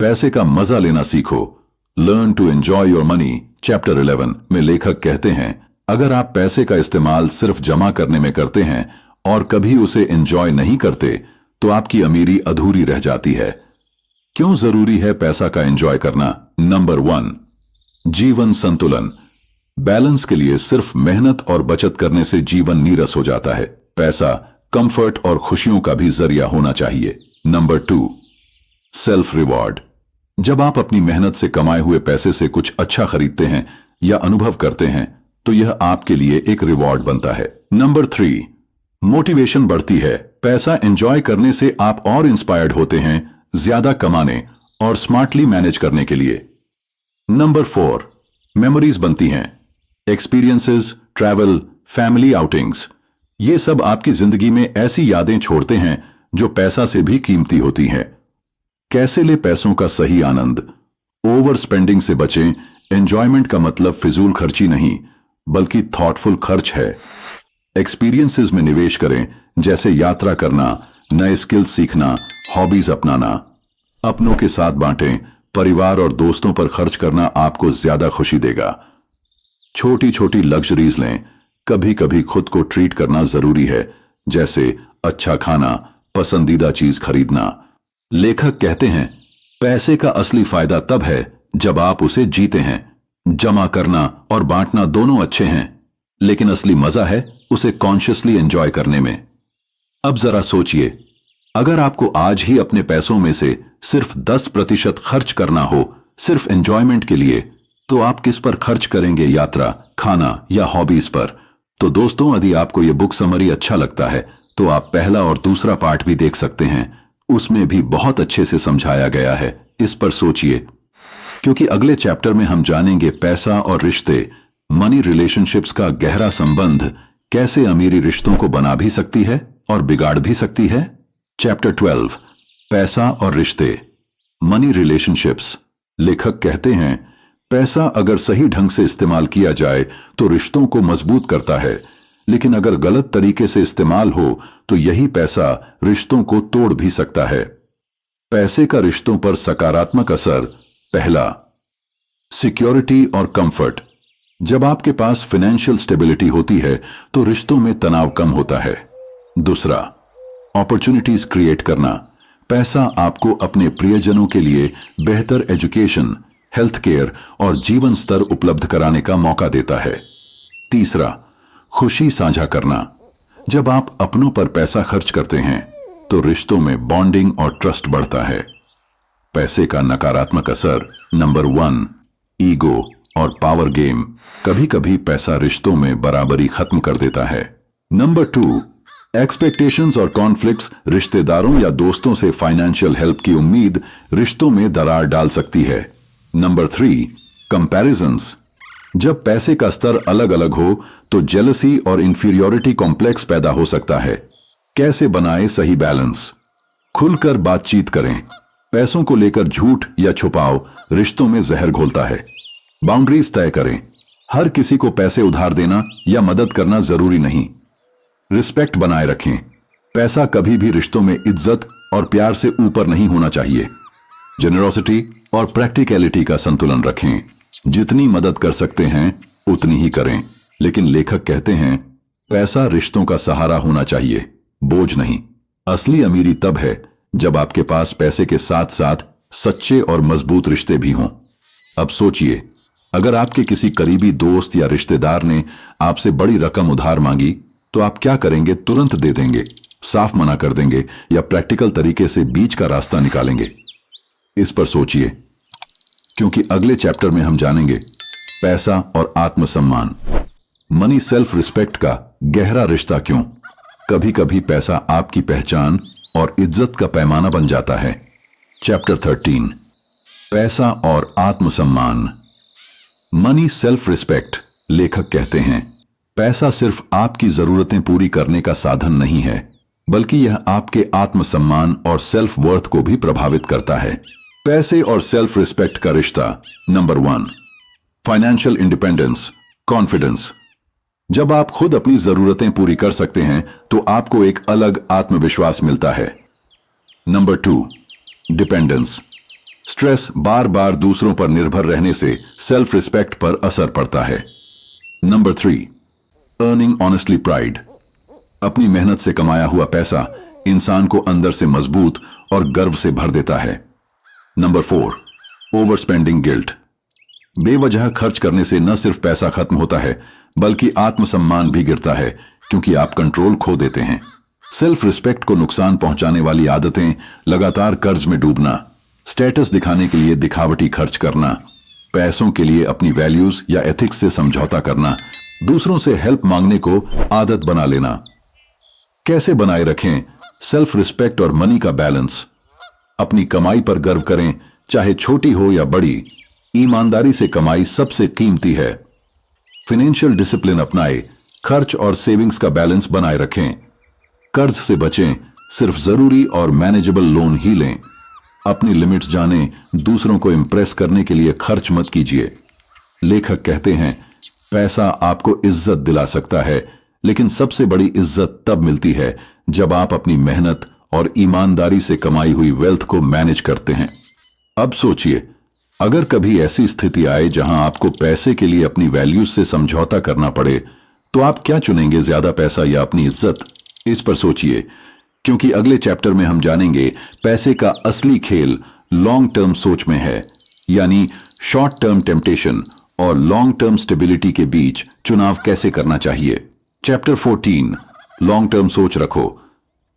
पैसे का मजा लेना सीखो। Learn to enjoy your money chapter 11 में लेखक कहते हैं, अगर आप पैसे का इस्तेमाल सिर्फ जमा करने में करते हैं और कभी उसे एंजॉय नहीं करते तो आपकी अमीरी अधूरी रह जाती है। क्यों जरूरी है पैसा का एंजॉय करना? नंबर 1, जीवन संतुलन। बैलेंस के लिए सिर्फ मेहनत और बचत करने से जीवन नीरस हो जाता है। पैसा कंफर्ट और खुशियों का भी जरिया होना चाहिए। Number 2, self reward. जब आप अपनी मेहनत से कमाए हुए पैसे से कुछ अच्छा खरीदते हैं या अनुभव करते हैं तो यह आपके लिए एक रिवॉर्ड बनता है। नंबर 3, मोटिवेशन बढ़ती है। पैसा एंजॉय करने से आप और इंस्पायर्ड होते हैं ज्यादा कमाने और स्मार्टली मैनेज करने के लिए। नंबर 4, मेमोरीज बनती हैं। एक्सपीरियंसेस, ट्रैवल, फैमिली आउटिंग्स, ये सब आपकी जिंदगी में ऐसी यादें छोड़ते हैं जो पैसा से भी कीमती होती हैं। कैसे ले पैसों का सही आनंद? ओवर स्पेंडिंग से बचें। एंजॉयमेंट का मतलब फिजूल खर्ची नहीं बल्कि थॉटफुल खर्च है। एक्सपीरियंसेस में निवेश करें, जैसे यात्रा करना, नए स्किल्स सीखना, हॉबीज अपनाना। अपनों के साथ बांटें। परिवार और दोस्तों पर खर्च करना आपको ज्यादा खुशी देगा। छोटी छोटी लग्जरीज लें। कभी कभी खुद को ट्रीट करना जरूरी है, जैसे अच्छा खाना, पसंदीदा चीज खरीदना। लेखक कहते हैं, पैसे का असली फायदा तब है जब आप उसे जीते हैं। जमा करना और बांटना दोनों अच्छे हैं, लेकिन असली मजा है उसे कॉन्शियसली एंजॉय करने में। अब जरा सोचिए, अगर आपको आज ही अपने पैसों में से सिर्फ 10% खर्च करना हो सिर्फ एंजॉयमेंट के लिए, तो आप किस पर खर्च करेंगे? यात्रा, खाना या हॉबीज पर? तो दोस्तों, यदि आपको यह बुक समरी अच्छा लगता है तो आप पहला और दूसरा पार्ट भी देख सकते हैं। उसमें भी बहुत अच्छे से समझाया गया है। इस पर सोचिए, क्योंकि अगले चैप्टर में हम जानेंगे पैसा और रिश्ते, मनी रिलेशनशिप्स का गहरा संबंध कैसे अमीरी रिश्तों को बना भी सकती है और बिगाड़ भी सकती है। चैप्टर 12, पैसा और रिश्ते, मनी रिलेशनशिप्स। लेखक कहते हैं, पैसा अगर सही ढंग से इस्तेमाल किया जाए तो रिश्तों को मजबूत करता है, लेकिन अगर गलत तरीके से इस्तेमाल हो तो यही पैसा रिश्तों को तोड़ भी सकता है। पैसे का रिश्तों पर सकारात्मक असर। पहला, सिक्योरिटी और कंफर्ट। जब आपके पास फाइनेंशियल स्टेबिलिटी होती है तो रिश्तों में तनाव कम होता है। दूसरा, अपॉर्चुनिटीज क्रिएट करना। पैसा आपको अपने प्रियजनों के लिए बेहतर एजुकेशन, हेल्थ केयर और जीवन स्तर उपलब्ध कराने का मौका देता है। तीसरा, खुशी साझा करना। जब आप अपनों पर पैसा खर्च करते हैं तो रिश्तों में बॉन्डिंग और ट्रस्ट बढ़ता है। पैसे का नकारात्मक असर। नंबर 1, ईगो और पावर गेम। कभी कभी पैसा रिश्तों में बराबरी खत्म कर देता है। नंबर 2, एक्सपेक्टेशंस और कॉन्फ्लिक्ट्स। रिश्तेदारों या दोस्तों से फाइनेंशियल हेल्प की उम्मीद रिश्तों में दरार डाल सकती है। Number 3, comparisons. जब पैसे का स्तर अलग अलग हो तो जेलसी और इंफीरियोरिटी कॉम्प्लेक्स पैदा हो सकता है। कैसे बनाएं सही बैलेंस? खुलकर बातचीत करें। पैसों को लेकर झूठ या छुपाव रिश्तों में जहर घोलता है। बाउंड्रीज तय करें। हर किसी को पैसे उधार देना या मदद करना जरूरी नहीं। रिस्पेक्ट बनाए रखें। पैसा कभी भी रिश्तों में इज्जत और प्यार से ऊपर नहीं होना चाहिए। जेनरोसिटी और प्रैक्टिकलिटी का संतुलन रखें। जितनी मदद कर सकते हैं उतनी ही करें, लेकिन लेखक कहते हैं, पैसा रिश्तों का सहारा होना चाहिए, बोझ नहीं। असली अमीरी तब है जब आपके पास पैसे के साथ साथ सच्चे और मजबूत रिश्ते भी हों। अब सोचिए, अगर आपके किसी करीबी दोस्त या रिश्तेदार ने आपसे बड़ी रकम उधार मांगी तो आप क्या करेंगे? तुरंत दे देंगे, साफ मना कर देंगे या प्रैक्टिकल तरीके से बीच का रास्ता निकालेंगे? इस पर सोचिए, क्योंकि अगले चैप्टर में हम जानेंगे पैसा और आत्मसम्मान, मनी सेल्फ रिस्पेक्ट का गहरा रिश्ता क्यों। कभी कभी पैसा आपकी पहचान और इज्जत का पैमाना बन जाता है। चैप्टर 13, पैसा और आत्मसम्मान, मनी सेल्फ रिस्पेक्ट। लेखक कहते हैं, पैसा सिर्फ आपकी जरूरतें पूरी करने का साधन नहीं है, बल्कि यह आपके आत्मसम्मान और सेल्फ वर्थ को भी प्रभावित करता है। पैसे और सेल्फ रिस्पेक्ट का रिश्ता। Number 1, financial independence, confidence. जब आप खुद अपनी जरूरतें पूरी कर सकते हैं तो आपको एक अलग आत्मविश्वास मिलता है। Number 2, dependence. स्ट्रेस बार बार दूसरों पर निर्भर रहने से सेल्फ रिस्पेक्ट पर असर पड़ता है। Number 3, earning honestly pride. अपनी मेहनत से कमाया हुआ पैसा इंसान को अंदर से मजबूत और गर्व से भर देता है। Number 4, over spending guilt. बेवजह खर्च करने से न सिर्फ पैसा खत्म होता है बल्कि आत्मसम्मान भी गिरता है, क्योंकि आप कंट्रोल खो देते हैं। सेल्फ रिस्पेक्ट को नुकसान पहुंचाने वाली आदतें लगातार कर्ज में डूबना, स्टेटस दिखाने के लिए दिखावटी खर्च करना, पैसों के लिए अपनी वैल्यूज या एथिक्स से समझौता करना, दूसरों से हेल्प मांगने को आदत बना लेना। कैसे बनाए रखें सेल्फ रिस्पेक्ट और मनी का बैलेंस? अपनी कमाई पर गर्व करें, चाहे छोटी हो या बड़ी। ईमानदारी से कमाई सबसे कीमती है। फाइनेंशियल डिसिप्लिन अपनाएं, खर्च और सेविंग्स का बैलेंस बनाए रखें। कर्ज से बचें, सिर्फ जरूरी और मैनेजेबल लोन ही लें। अपनी लिमिट्स जानें, दूसरों को इंप्रेस करने के लिए खर्च मत कीजिए। लेखक कहते हैं, पैसा आपको इज्जत दिला सकता है, लेकिन सबसे बड़ी इज्जत तब मिलती है जब आप अपनी मेहनत और ईमानदारी से कमाई हुई वेल्थ को मैनेज करते हैं। अब सोचिए, अगर कभी ऐसी स्थिति आए जहां आपको पैसे के लिए अपनी वैल्यूज से समझौता करना पड़े, तो आप क्या चुनेंगे, ज्यादा पैसा या अपनी इज्जत? इस पर सोचिए, क्योंकि अगले चैप्टर में हम जानेंगे पैसे का असली खेल लॉन्ग टर्म सोच में है, यानी शॉर्ट टर्म टेम्पटेशन और लॉन्ग टर्म स्टेबिलिटी के बीच चुनाव कैसे करना चाहिए। चैप्टर 14, लॉन्ग टर्म सोच रखो,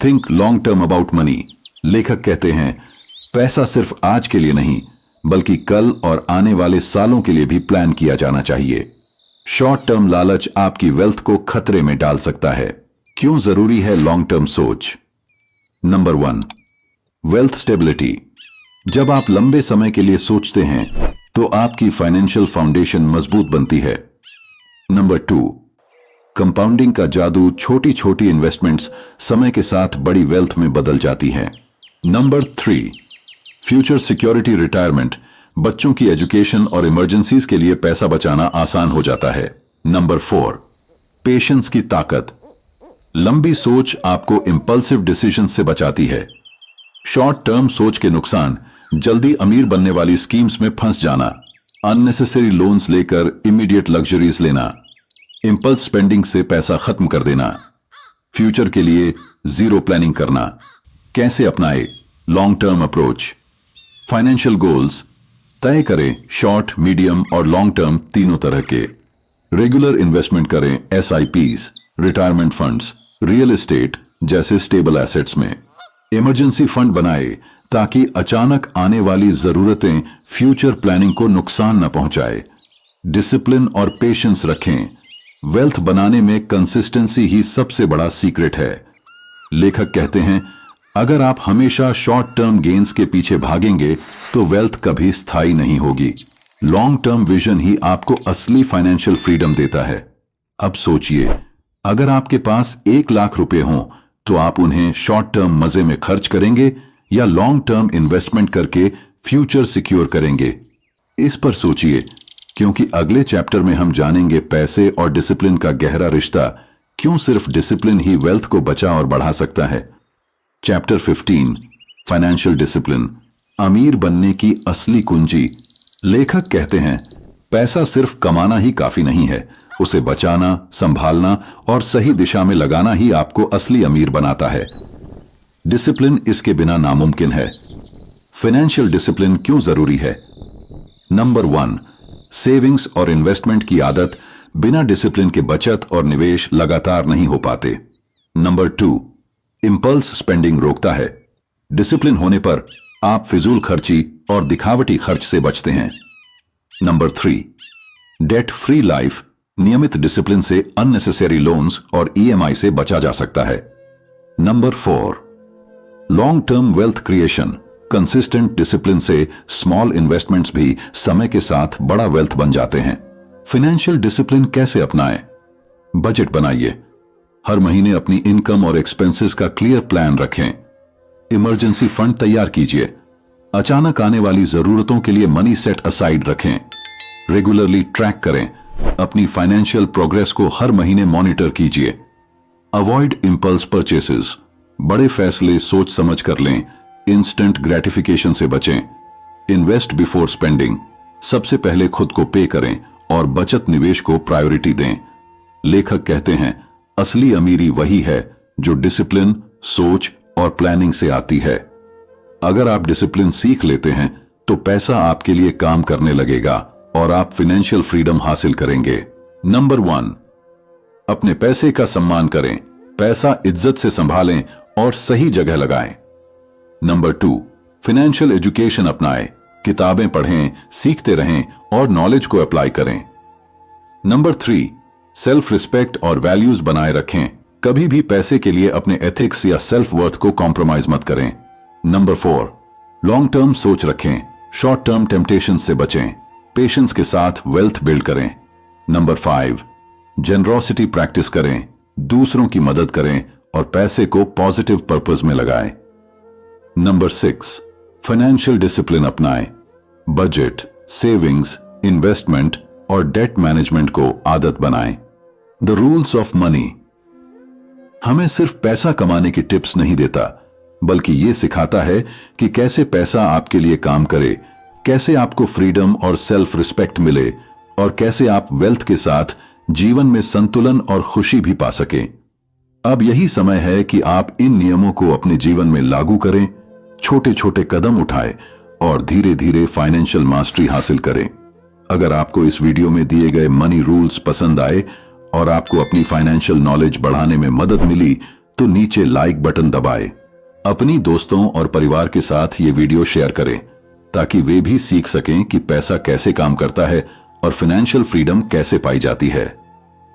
think long term about money. लेखक कहते हैं, पैसा सिर्फ आज के लिए नहीं बल्कि कल और आने वाले सालों के लिए भी प्लान किया जाना चाहिए। शॉर्ट टर्म लालच आपकी वेल्थ को खतरे में डाल सकता है। क्यों जरूरी है लॉन्ग टर्म सोच? Number 1, wealth stability. जब आप लंबे समय के लिए सोचते हैं तो आपकी फाइनेंशियल फाउंडेशन मजबूत बनती है। नंबर 2, कंपाउंडिंग का जादू। छोटी छोटी इन्वेस्टमेंट्स समय के साथ बड़ी वेल्थ में बदल जाती हैं। Number 3, future security, retirement. बच्चों की एजुकेशन और इमरजेंसीज के लिए पैसा बचाना आसान हो जाता है। नंबर 4, पेशेंस की ताकत। लंबी सोच आपको इंपल्सिव डिसीजन से बचाती है। शॉर्ट टर्म सोच के नुकसान: जल्दी अमीर बनने वाली स्कीम्स में फंस जाना, अननेसेसरी लोन्स लेकर इमीडिएट लग्जरीज लेना, इंपल्स स्पेंडिंग से पैसा खत्म कर देना, फ्यूचर के लिए जीरो प्लानिंग करना। कैसे अपनाए long term approach? Financial goals तय करें, शॉर्ट, मीडियम और लॉन्ग टर्म तीनों तरह के। रेगुलर इन्वेस्टमेंट करें, SIPs, retirement funds, real estate जैसे स्टेबल एसेट्स में। इमरजेंसी फंड बनाए ताकि अचानक आने वाली जरूरतें फ्यूचर प्लानिंग को नुकसान न पहुंचाए। डिसिप्लिन और पेशेंस रखें। वेल्थ बनाने में कंसिस्टेंसी ही सबसे बड़ा सीक्रेट है। लेखक कहते हैं, अगर आप हमेशा शॉर्ट टर्म गेन्स के पीछे भागेंगे तो वेल्थ कभी स्थायी नहीं होगी। लॉन्ग टर्म विजन ही आपको असली फाइनेंशियल फ्रीडम देता है। अब सोचिए, अगर आपके पास 1 लाख रुपए हों तो आप उन्हें शॉर्ट टर्म मजे में खर्च करेंगे या लॉन्ग टर्म इन्वेस्टमेंट करके फ्यूचर सिक्योर करेंगे? इस पर सोचिए, क्योंकि अगले चैप्टर में हम जानेंगे पैसे और डिसिप्लिन का गहरा रिश्ता। क्यों सिर्फ डिसिप्लिन ही वेल्थ को बचा और बढ़ा सकता है। चैप्टर 15, फाइनेंशियल डिसिप्लिन, अमीर बनने की असली कुंजी। लेखक कहते हैं, पैसा सिर्फ कमाना ही काफी नहीं है, उसे बचाना, संभालना और सही दिशा में लगाना ही आपको असली अमीर बनाता है। डिसिप्लिन इसके बिना नामुमकिन है। फाइनेंशियल डिसिप्लिन क्यों जरूरी है? नंबर 1, सेविंग्स और इन्वेस्टमेंट की आदत। बिना डिसिप्लिन के बचत और निवेश लगातार नहीं हो पाते। नंबर 2, इंपल्स स्पेंडिंग रोकता है। डिसिप्लिन होने पर आप फिजूल खर्ची और दिखावटी खर्च से बचते हैं। Number 3, debt free life. नियमित डिसिप्लिन से अननेसेसरी लोन्स और ईएमआई से बचा जा सकता है। Number 4, long term wealth creation. Consistent discipline से स्मॉल इन्वेस्टमेंट्स भी समय के साथ बड़ा वेल्थ बन जाते हैं। फाइनेंशियल डिसिप्लिन कैसे अपनाएं? बजट बनाइए। हर महीने अपनी इनकम और एक्सपेंसेस का क्लियर प्लान रखें। इमरजेंसी फंड तैयार कीजिए। अचानक आने वाली जरूरतों के लिए मनी सेट असाइड रखें। रेगुलरली ट्रैक करें। अपनी फाइनेंशियल प्रोग्रेस को हर महीने मॉनिटर कीजिए। Avoid impulse purchases. बड़े फैसले सोच समझ कर लें। इंस्टेंट ग्रेटिफिकेशन से बचें। इन्वेस्ट बिफोर स्पेंडिंग, सबसे पहले खुद को पे करें और बचत निवेश को प्रायोरिटी दें। लेखक कहते हैं, असली अमीरी वही है जो डिसिप्लिन, सोच और प्लानिंग से आती है। अगर आप डिसिप्लिन सीख लेते हैं तो पैसा आपके लिए काम करने लगेगा और आप फाइनेंशियल फ्रीडम हासिल करेंगे। नंबर 1, अपने पैसे का सम्मान करें, पैसा इज्जत से संभालें और सही जगह लगाएं। नंबर 2, फाइनेंशियल एजुकेशन अपनाएं, किताबें पढ़ें, सीखते रहें और नॉलेज को अप्लाई करें। नंबर 3, सेल्फ रिस्पेक्ट और वैल्यूज बनाए रखें, कभी भी पैसे के लिए अपने एथिक्स या सेल्फ वर्थ को कॉम्प्रोमाइज मत करें। नंबर 4, लॉन्ग टर्म सोच रखें, शॉर्ट टर्म टेम्पटेशन से बचें, पेशेंस के साथ वेल्थ बिल्ड करें। नंबर 5, जेनरोसिटी प्रैक्टिस करें, दूसरों की मदद करें और पैसे को पॉजिटिव पर्पस में लगाएं। नंबर 6, फाइनेंशियल डिसिप्लिन अपनाएं, बजट, सेविंग्स, इन्वेस्टमेंट और डेट मैनेजमेंट को आदत बनाएं। द रूल्स ऑफ मनी हमें सिर्फ पैसा कमाने की टिप्स नहीं देता, बल्कि यह सिखाता है कि कैसे पैसा आपके लिए काम करे, कैसे आपको फ्रीडम और सेल्फ रिस्पेक्ट मिले और कैसे आप वेल्थ के साथ जीवन में संतुलन और खुशी भी पा सकें। अब यही समय है कि आप इन नियमों को अपने जीवन में लागू करें, छोटे छोटे कदम उठाएं और धीरे धीरे फाइनेंशियल मास्टरी हासिल करें। अगर आपको इस वीडियो में दिए गए मनी रूल्स पसंद आए और आपको अपनी फाइनेंशियल नॉलेज बढ़ाने में मदद मिली तो नीचे लाइक बटन दबाएं। अपनी दोस्तों और परिवार के साथ ये वीडियो शेयर करें ताकि वे भी सीख सकें कि पैसा कैसे काम करता है और फाइनेंशियल फ्रीडम कैसे पाई जाती है।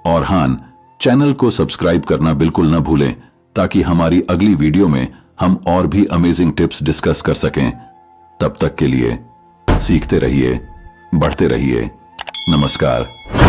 और हां, चैनल को सब्सक्राइब करना बिल्कुल न भूलें ताकि हमारी अगली वीडियो में हम और भी अमेजिंग टिप्स डिस्कस कर सकें। तब तक के लिए सीखते रहिए, बढ़ते रहिए। नमस्कार।